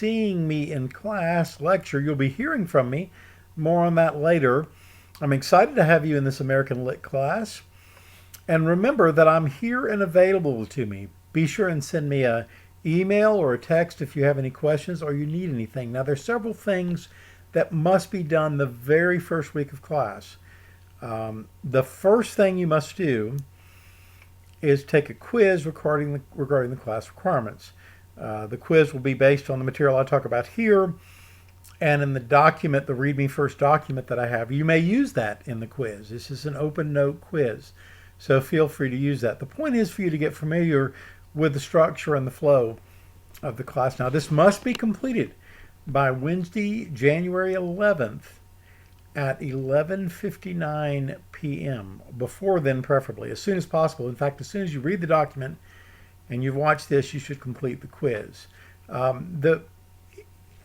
seeing me in class lecture. You'll be hearing from me. More on that later. I'm excited to have you in this American Lit class. And remember that I'm here and available to me. Be sure and send me a email or a text if you have any questions or you need anything. Now, there's several things that must be done the very first week of class. The first thing you must do is take a quiz regarding the class requirements. The quiz will be based on the material I talk about here and in the document, the Read Me First document that I have. You may use that in the quiz. This is an open note quiz, so feel free to use that. The point is for you to get familiar with the structure and the flow of the class. Now, this must be completed by Wednesday, January 11th at 11:59 p.m. Before then, preferably, as soon as possible. In fact, as soon as you read the document and you've watched this, you should complete the quiz.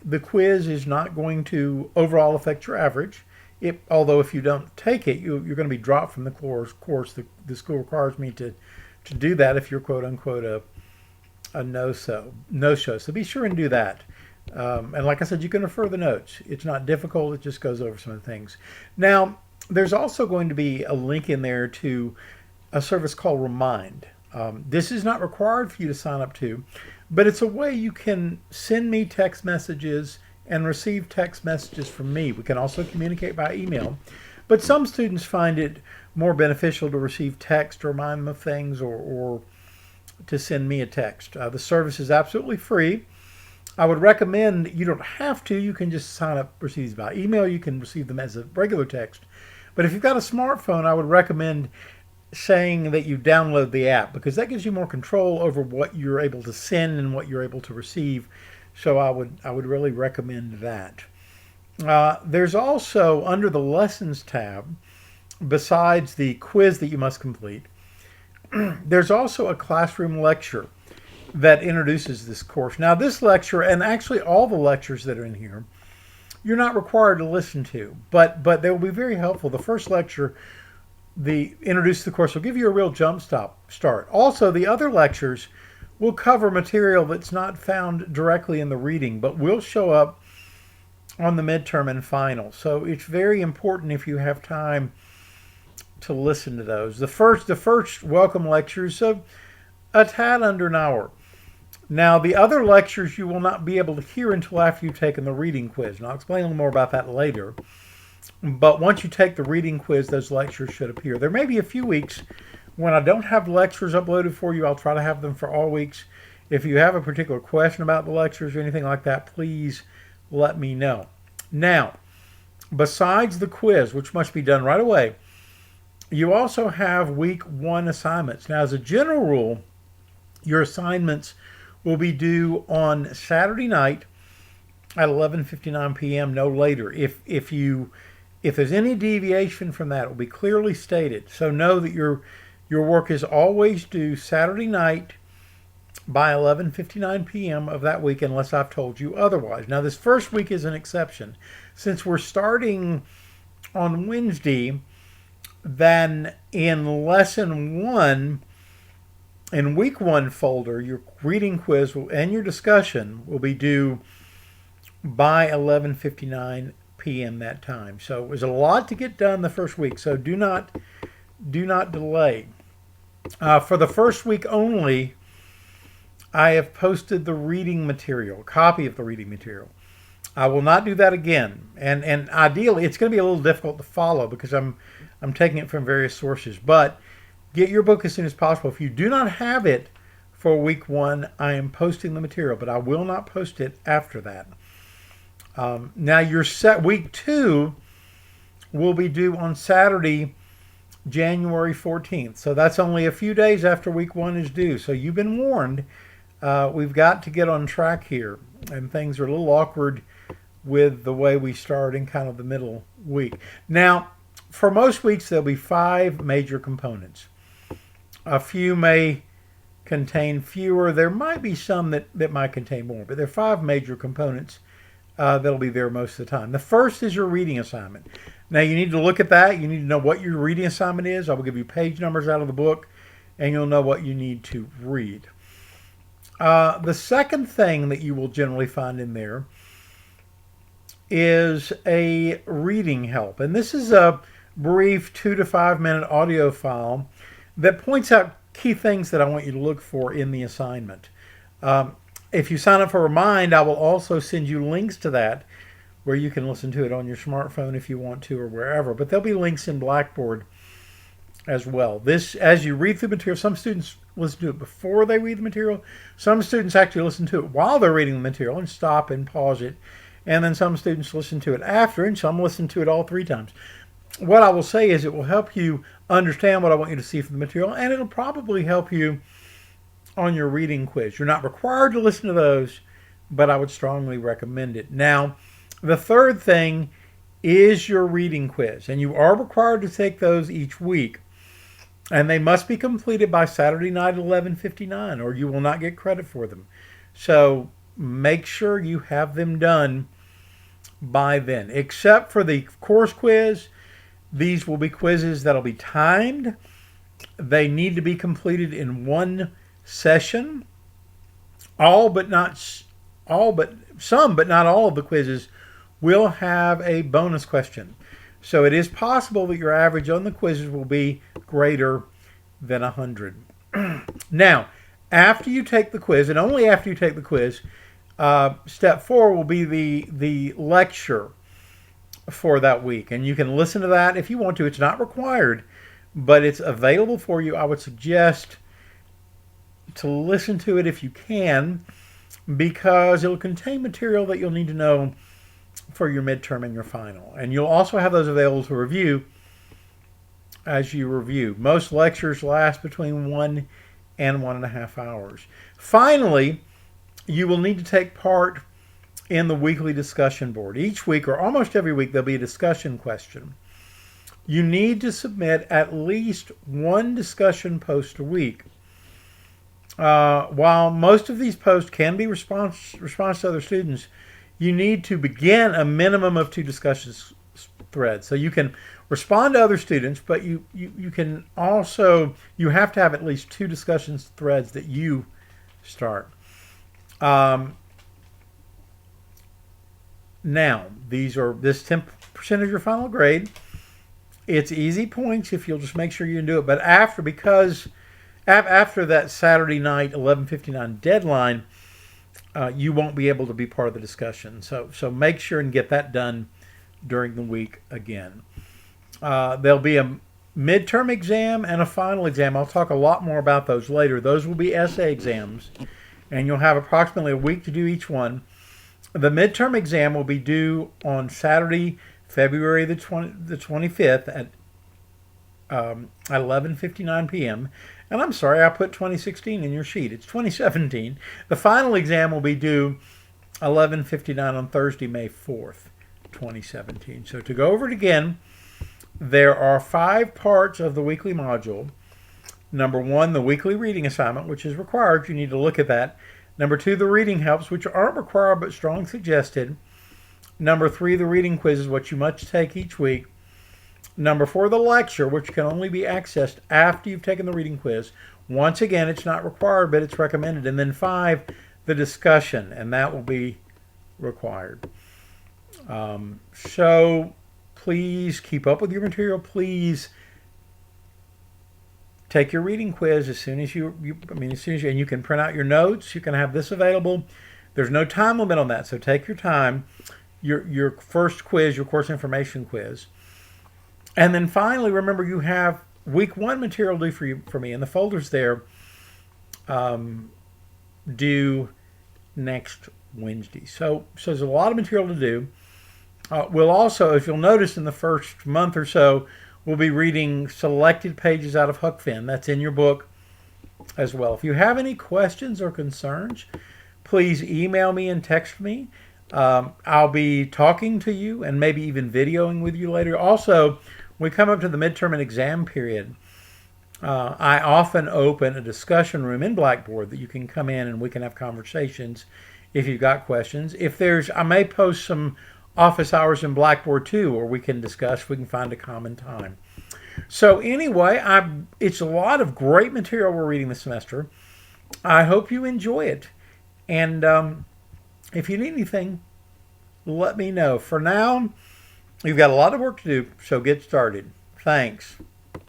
The quiz is not going to overall affect your average. Although if you don't take it, you're going to be dropped from the course. The school requires me to do that if you're quote unquote a no-show. So be sure and do that. And like I said, you can refer the notes. It's not difficult. It just goes over some of the things. Now, there's also going to be a link in there to a service called Remind. This is not required for you to sign up to, but it's a way you can send me text messages and receive text messages from me. We can also communicate by email, but some students find it more beneficial to receive text to remind them of things or to send me a text. The service is absolutely free. I would recommend, you don't have to, you can just sign up, receive these by email. You can receive them as a regular text. But if you've got a smartphone, I would recommend saying that you download the app because that gives you more control over what you're able to send and what you're able to receive. So I would really recommend that. There's also, under the Lessons tab, besides the quiz that you must complete, there's also a classroom lecture that introduces this course. Now, this lecture, and actually all the lectures that are in here, you're not required to listen to, but they will be very helpful. The first lecture, the introduce the course, will give you a real start. Also, the other lectures will cover material that's not found directly in the reading, but will show up on the midterm and final. So it's very important if you have time to listen to those. The first welcome lectures of a tad under an hour. Now, the other lectures you will not be able to hear until after you've taken the reading quiz. And I'll explain a little more about that later. But once you take the reading quiz, those lectures should appear. There may be a few weeks when I don't have lectures uploaded for you. I'll try to have them for all weeks. If you have a particular question about the lectures or anything like that, please let me know. Now, besides the quiz, which must be done right away, you also have week 1 assignments. Now, as a general rule, your assignments will be due on Saturday night at 11:59 p.m. no later. If there's any deviation from that, it will be clearly stated. So know that your work is always due Saturday night by 11:59 p.m. of that week, unless I've told you otherwise. Now, this first week is an exception. Since we're starting on Wednesday, then in lesson 1, in week 1 folder, your reading quiz and your discussion will be due by 11:59 p.m. that time. So there's a lot to get done the first week, so do not delay. For the first week only, I have posted the reading material, copy of the reading material. I will not do that again, and ideally, it's going to be a little difficult to follow because I'm taking it from various sources. But get your book as soon as possible. If you do not have it for week 1, I am posting the material, but I will not post it after that. Now, your week 2 will be due on Saturday, January 14th. So that's only a few days after week 1 is due. So you've been warned. We've got to get on track here. And things are a little awkward with the way we start in kind of the middle week. Now, for most weeks, there'll be 5 major components. A few may contain fewer. There might be some that might contain more, but there are 5 major components that'll be there most of the time. The first is your reading assignment. Now, you need to look at that. You need to know what your reading assignment is. I will give you page numbers out of the book, and you'll know what you need to read. The second thing that you will generally find in there is a reading help. And this is a brief 2 to 5 minute audio file that points out key things that I want you to look for in the assignment. If you sign up for Remind, I will also send you links to that where you can listen to it on your smartphone if you want to or wherever. But there'll be links in Blackboard as well. This, as you read through material, some students listen to it before they read the material. Some students actually listen to it while they're reading the material and stop and pause it. And then some students listen to it after, and some listen to it all 3 times. What I will say is it will help you understand what I want you to see from the material, and it'll probably help you on your reading quiz. You're not required to listen to those, but I would strongly recommend it. Now, the third thing is your reading quiz, and you are required to take those each week, and they must be completed by Saturday night at 11:59, or you will not get credit for them. So make sure you have them done by then. Except for the course quiz, these will be quizzes that'll be timed. They need to be completed in one session. Some, but not all of the quizzes will have a bonus question. So it is possible that your average on the quizzes will be greater than 100. Now, after you take the quiz, and only after you take the quiz, step 4 will be the lecture for that week. And you can listen to that if you want to. It's not required, but it's available for you. I would suggest to listen to it if you can, because it'll contain material that you'll need to know for your midterm and your final. And you'll also have those available to review as you review. Most lectures last between 1 and 1.5 hours. Finally, you will need to take part in the weekly discussion board. Each week, or almost every week, there'll be a discussion question. You need to submit at least one discussion post a week. While most of these posts can be response to other students, you need to begin a minimum of 2 discussion threads. So you can respond to other students, but you can also, you have to have at least 2 discussion threads that you start. Now, this 10% of your final grade. It's easy points if you'll just make sure you can do it. But after that Saturday night 11:59 deadline, you won't be able to be part of the discussion. So make sure and get that done during the week again. There'll be a midterm exam and a final exam. I'll talk a lot more about those later. Those will be essay exams, and you'll have approximately a week to do each one. The midterm exam will be due on Saturday, February the 25th at 11:59 p.m. And I'm sorry, I put 2016 in your sheet. It's 2017. The final exam will be due 11:59 on Thursday, May 4th, 2017. So to go over it again, there are 5 parts of the weekly module. Number 1, the weekly reading assignment, which is required. You need to look at that. Number 2, the reading helps, which aren't required but strongly suggested. Number 3, the reading quizzes, what you must take each week. Number 4, the lecture, which can only be accessed after you've taken the reading quiz. Once again, it's not required, but it's recommended. And then 5, the discussion, and that will be required. So please keep up with your material. Please take your reading quiz as soon as and you can print out your notes. You can have this available. There's no time limit on that, so take your time. Your first quiz, your course information quiz. And then finally, remember, you have week 1 material due for me, and the folder's there due next Wednesday. So there's a lot of material to do. We'll also, if you'll notice, in the first month or so, we'll be reading selected pages out of Huck Finn. That's in your book as well. If you have any questions or concerns, please email me and text me. I'll be talking to you and maybe even videoing with you later. Also, when we come up to the midterm and exam period, I often open a discussion room in Blackboard that you can come in and we can have conversations if you've got questions. I may post some office hours in Blackboard too, where we can discuss, we can find a common time. So anyway, it's a lot of great material we're reading this semester. I hope you enjoy it. And if you need anything, let me know. For now, you've got a lot of work to do, so get started. Thanks.